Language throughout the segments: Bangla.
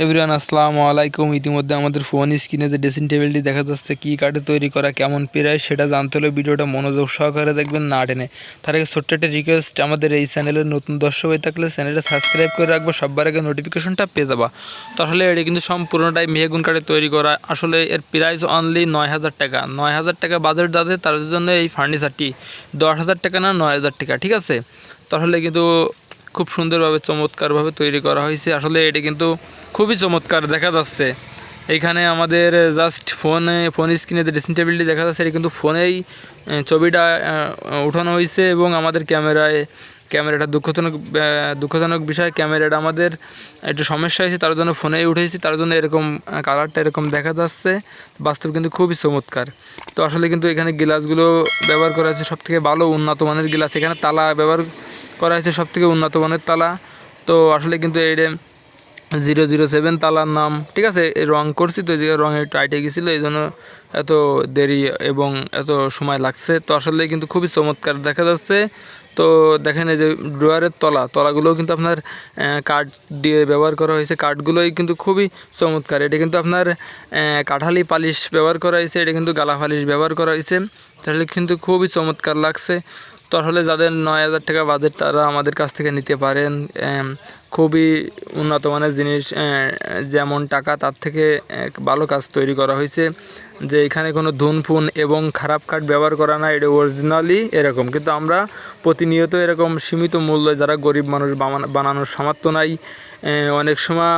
এভরিওয়ান আসসালামু আলাইকুম। ইতিমধ্যে আমাদের ফোন স্ক্রিনে যে ড্রেসিং টেবিলটি দেখা যাচ্ছে কী কাঠে তৈরি করা, কেমন প্রাইস, সেটা জানতে হলে ভিডিওটা মনোযোগ সহকারে দেখবেন, না টেনে। তার আগে ছোট্ট একটা রিকোয়েস্ট, আমাদের এই চ্যানেলের নতুন দর্শক হয়ে থাকলে চ্যানেলটা সাবস্ক্রাইব করে রাখবো, সবার আগে নোটিফিকেশনটা পেয়ে যাবা। তাহলে এটা কিন্তু সম্পূর্ণটাই মেহগুন কাঠে তৈরি করা। আসলে এর প্রাইস অনলি 9,000 টাকা। 9,000 টাকা বাজেট যাদের, তার জন্য এই ফার্নিচারটি 10,000 টাকা না 9,000 টাকা, ঠিক আছে। তাহলে কিন্তু খুব সুন্দরভাবে চমৎকারভাবে তৈরি করা হয়েছে। আসলে এটা কিন্তু খুবই চমৎকার দেখা যাচ্ছে। এইখানে আমাদের জাস্ট ফোন স্ক্রিনে যে ড্রেসিং টেবিলটি দেখা যাচ্ছে, এটা কিন্তু ফোনেই ছবিটা উঠানো হয়েছে এবং আমাদের ক্যামেরাটা দুঃখজনক বিষয়, ক্যামেরাটা আমাদের একটু সমস্যা হয়েছে, তার জন্য ফোনেই উঠেছি, তার জন্য এরকম কালারটা এরকম দেখা যাচ্ছে। বাস্তব কিন্তু খুবই চমৎকার। তো আসলে কিন্তু এখানে গ্লাসগুলো ব্যবহার করা হয়েছে সবথেকে ভালো উন্নত মানের গ্লাস। এখানে তালা ব্যবহার করা হয়েছে সবথেকে উন্নত মানের তালা। তো আসলে কিন্তু এটা 007 তালার নাম, ঠিক আছে। এই রং করছি তো, এই জায়গায় রঙে একটু আইটে গেছিলো, এই জন্য এত দেরি এবং এত সময় লাগছে। তো আসলে কিন্তু খুবই চমৎকার দেখা যাচ্ছে। তো দেখেন এই যে ড্রয়ারের তলাগুলোও কিন্তু আপনার কাঠ দিয়ে ব্যবহার করা হয়েছে। কাঠগুলোই কিন্তু খুবই চমৎকার। এটা কিন্তু আপনার কাঠালি পালিশ ব্যবহার করা হয়েছে, এটা কিন্তু গালা পালিশ ব্যবহার করা হয়েছে। তাহলে কিন্তু খুবই চমৎকার লাগছে। তো আসলে যাদের 9,000 টাকা বাজেট, তারা আমাদের কাছ থেকে নিতে পারেন। খুবই উন্নত মানের জিনিস, যেমন টাকা তার থেকে ভালো কাজ তৈরি করা হয়েছে। যে এখানে কোনো ধুনফুন এবং খারাপ কাঠ ব্যবহার করা না, এটা অরিজিনালি এরকম। কিন্তু আমরা প্রতিনিয়ত এরকম সীমিত মূল্যে, যারা গরিব মানুষ বানানোর সামর্থ্য নাই, অনেক সময়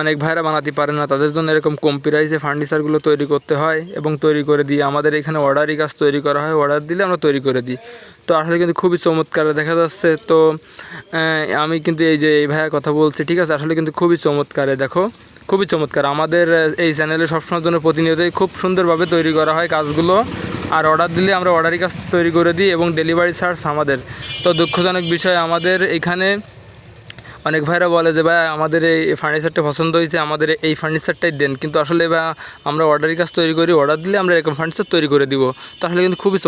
অনেক ভাইরা বানাতে পারে না, তাদের জন্য এরকম কম প্রাইসে ফার্নিচারগুলো তৈরি করতে হয় এবং তৈরি করে দিই। আমাদের এখানে অর্ডারই কাজ তৈরি করা হয়, অর্ডার দিলে আমরা তৈরি করে দিই। তো আসলে কিন্তু খুবই চমৎকার দেখা যাচ্ছে। তো আমি কিন্তু এই যে এই ভাইয়ের কথা বলছি, ঠিক আছে। আসলে কিন্তু খুবই চমৎকার, দেখো খুবই চমৎকার। আমাদের এই চ্যানেলে সবসময়ের জন্য প্রতিনিয়তই খুব সুন্দরভাবে তৈরি করা হয় কাজগুলো। আর অর্ডার দিলে আমরা অর্ডারই কাজ তৈরি করে দিই এবং ডেলিভারি চার্জ আমাদের। তো দুঃখজনক বিষয়, আমাদের এখানে অনেক ভাইরা বলে যে ভাই আমাদের এই ফার্নিচারটা পছন্দ হয়েছে, আমাদের এই ফার্নিচারটাই দেন। কিন্তু আসলে আমরা অর্ডারি কাজ তৈরি করি, অর্ডার দিলে আমরা এরকম ফার্নিচার তৈরি করে দিব। তাহলে কিন্তু খুবই